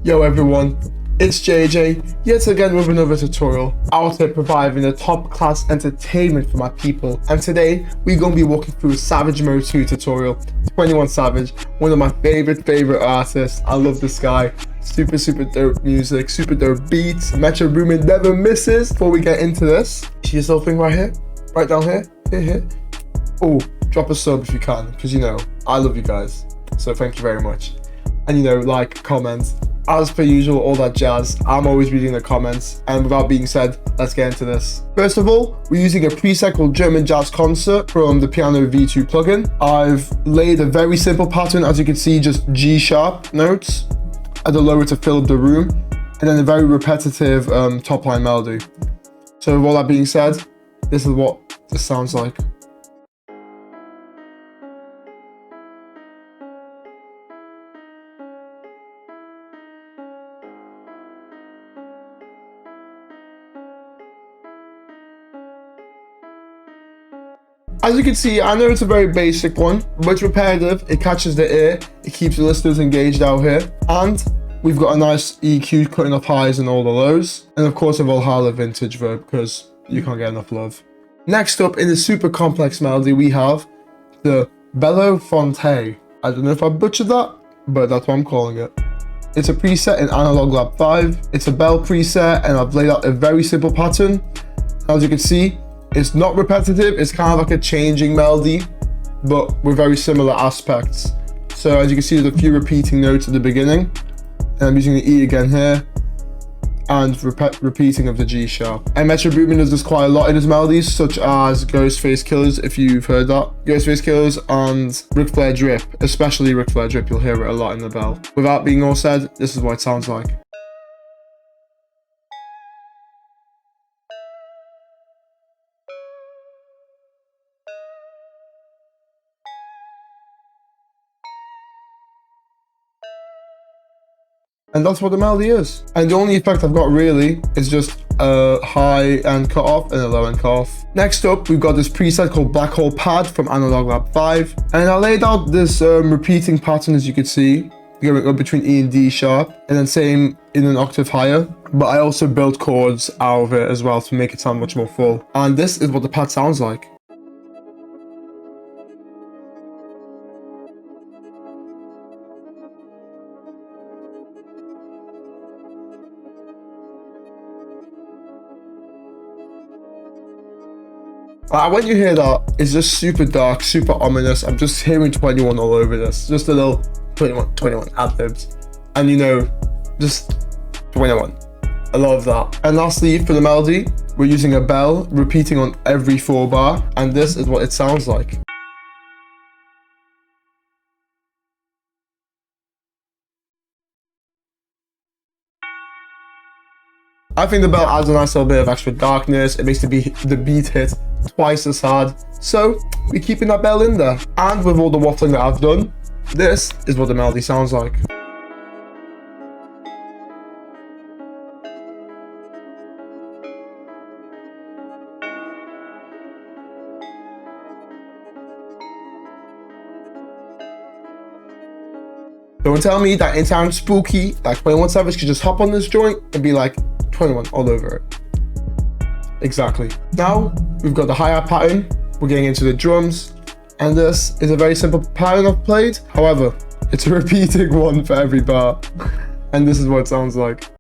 Yo everyone, it's JJ, yet again with another tutorial, out here providing the top class entertainment for my people. And today, we're going to be walking through a Savage Mode 2 tutorial. 21 Savage, one of my favorite artists. I love this guy. Super dope music, super dope beats. Metro Boomin never misses. Before we get into this, see this little thing right here? Right down here? Here. Oh, drop a sub if you can, because you know, I love you guys. So thank you very much. And you know, like, comment. As per usual, all that jazz. I'm always reading the comments. And without being said, let's get into this. First of all, we're using a preset called German Jazz Concert from the Piano V2 plugin. I've laid a very simple pattern, as you can see, just G sharp notes at the lower to fill up the room, and then a very repetitive top line melody. So with all that being said, this is what this sounds like. As you can see, I know it's a very basic one, but it's repetitive, it catches the ear, it keeps the listeners engaged out here, and we've got a nice EQ cutting off highs and all the lows, and of course a Valhalla vintage verb, because you can't get enough love. Next up, in the super complex melody, we have the Bello Fonte. I don't know if I butchered that, but that's what I'm calling it. It's a preset in Analog Lab 5, it's a bell preset, and I've laid out a very simple pattern. As you can see, it's not repetitive, it's kind of like a changing melody, but with very similar aspects. So as you can see, there's a few repeating notes at the beginning, and I'm using the E again here, and repeating of the G sharp. And Metro Boomin does this quite a lot in his melodies, such as Ghostface Killers, if you've heard that. Ghostface Killers and Ric Flair Drip, especially Ric Flair Drip, you'll hear it a lot in the bell. Without being all said, this is what it sounds like. And that's what the melody is. And the only effect I've got really is just a high end cut off and a low end cut off. Next up, we've got this preset called Black Hole Pad from Analog Lab 5. And I laid out this repeating pattern, as you can see, going up between E and D sharp, and then same in an octave higher. But I also built chords out of it as well to make it sound much more full. And this is what the pad sounds like. When you hear that, it's just super dark, super ominous. I'm just hearing 21 all over this. Just a little 21 ad-libs. And you know, just 21. I love that. And lastly, for the melody, we're using a bell repeating on every 4 bar. And this is what it sounds like. I think the bell adds a nice little bit of extra darkness. It makes the beat hit twice as hard. So we're keeping that bell in there. And with all the waffling that I've done, this is what the melody sounds like. Don't tell me that in time spooky, like 21 Savage could just hop on this joint and be like 21 all over it. Exactly. Now we've got the hi-hat pattern, we're getting into the drums, and this is a very simple pattern I've played. However, it's a repeating one for every bar, and this is what it sounds like.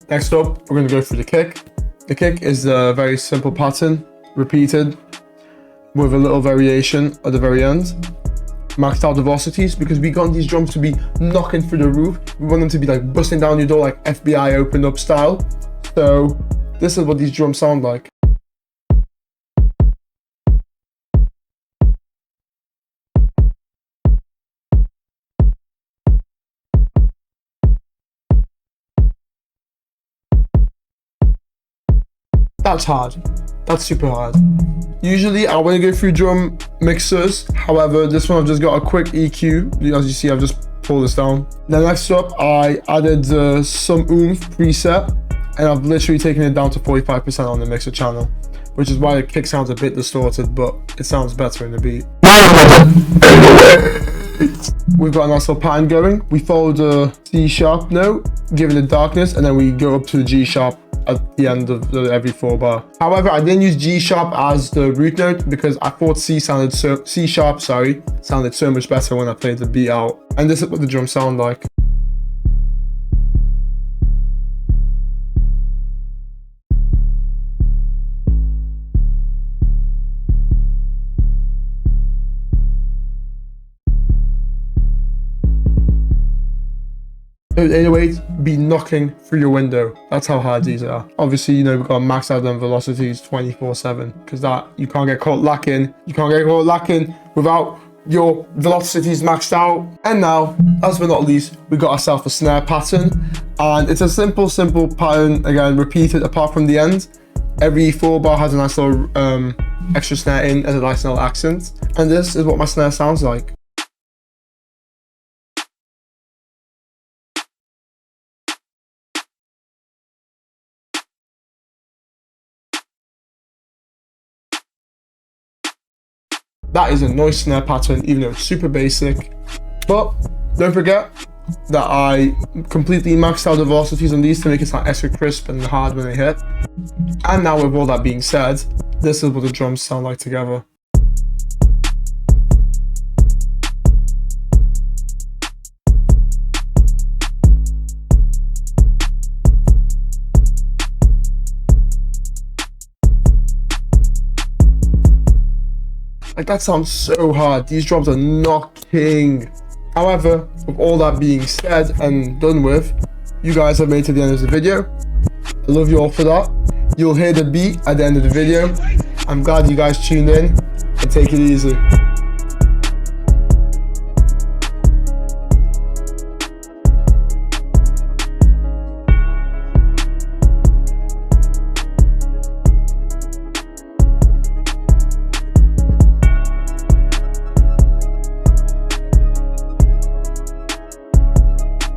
Next up, we're going to go through the kick. The kick is a very simple pattern, repeated, with a little variation at the very end. Maxed out the velocities, because we want these drums to be knocking through the roof. We want them to be like busting down your door like FBI opened up style. So this is what these drums sound like. That's hard. That's super hard. Usually I want to go through drum mixers. However, this one I've just got a quick EQ. As you see, I've just pull this down. Then next up, I added some oomph preset, and I've literally taken it down to 45% on the mixer channel, which is why the kick sounds a bit distorted, but it sounds better in the beat. We've got a nice little pattern going. We follow the C sharp note, giving the darkness, and then we go up to the G sharp at the end of every 4 bar. However, I didn't use G sharp as the root note because I thought C sharp sounded so much better when I played the beat out. And this is what the drums sound like. Those 808s be knocking through your window. That's how hard these are. Obviously, you know, we've got to max out them velocities 24/7 because that you can't get caught lacking. You can't get caught lacking without your velocities maxed out. And now, last but not least, we got ourselves a snare pattern, and it's a simple pattern. Again, repeated apart from the end. Every 4 bar has a nice little extra snare in as a nice little accent, and this is what my snare sounds like. That is a nice snare pattern, even though it's super basic. But don't forget that I completely maxed out the velocities on these to make it sound extra crisp and hard when they hit. And now with all that being said, this is what the drums sound like together. Like, that sounds so hard. These drums are knocking. However, with all that being said and done with, you guys have made it to the end of the video. I love you all for that. You'll hear the beat at the end of the video. I'm glad you guys tuned in, and take it easy.